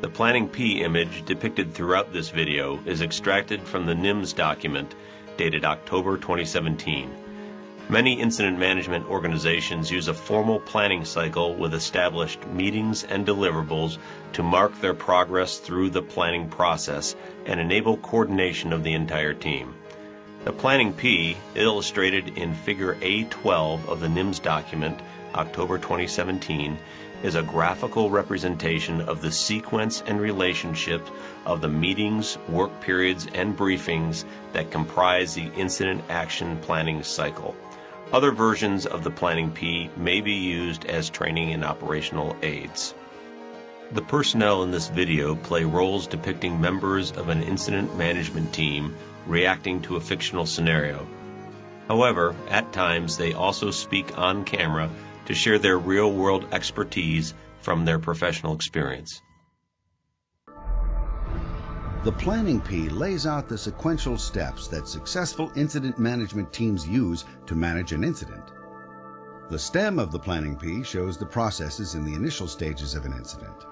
The Planning P image depicted throughout this video is extracted from the NIMS document dated October 2017. Many incident management organizations use a formal planning cycle with established meetings and deliverables to mark their progress through the planning process and enable coordination of the entire team. The Planning P, illustrated in Figure A12 of the NIMS document, October 2017, is a graphical representation of the sequence and relationship of the meetings, work periods, and briefings that comprise the incident action planning cycle. Other versions of the Planning P may be used as training and operational aids. The personnel in this video play roles depicting members of an incident management team reacting to a fictional scenario. However, at times they also speak on camera to share their real-world expertise from their professional experience. The Planning P lays out the sequential steps that successful incident management teams use to manage an incident. The stem of the Planning P shows the processes in the initial stages of an incident,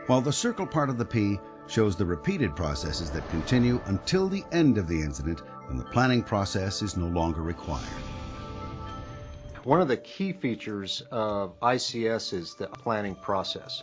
while the circle part of the P shows the repeated processes that continue until the end of the incident when the planning process is no longer required. One of the key features of ICS is the planning process.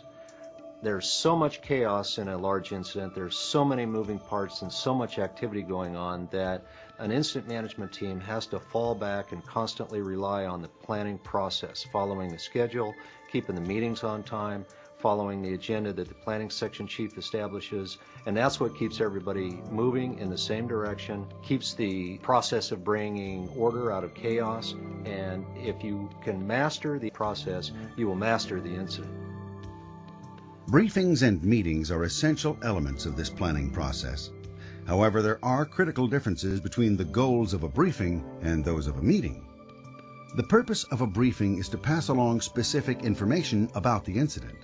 There's so much chaos in a large incident, there's so many moving parts and so much activity going on that an incident management team has to fall back and constantly rely on the planning process, following the schedule, keeping the meetings on time, following the agenda that the planning section chief establishes, and that's what keeps everybody moving in the same direction, keeps the process of bringing order out of chaos, and if you can master the process, you will master the incident. Briefings and meetings are essential elements of this planning process. However, there are critical differences between the goals of a briefing and those of a meeting. The purpose of a briefing is to pass along specific information about the incident.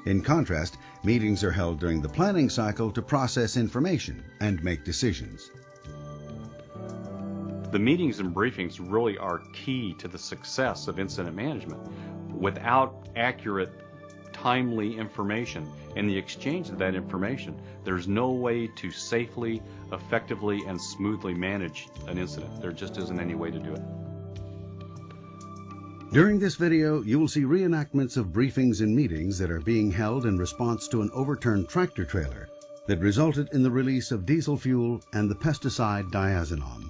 In contrast, meetings are held during the planning cycle to process information and make decisions. The meetings and briefings really are key to the success of incident management. Without accurate, timely information and the exchange of that information, there's no way to safely, effectively, and smoothly manage an incident. There just isn't any way to do it. During this video, you will see reenactments of briefings and meetings that are being held in response to an overturned tractor trailer that resulted in the release of diesel fuel and the pesticide diazinon.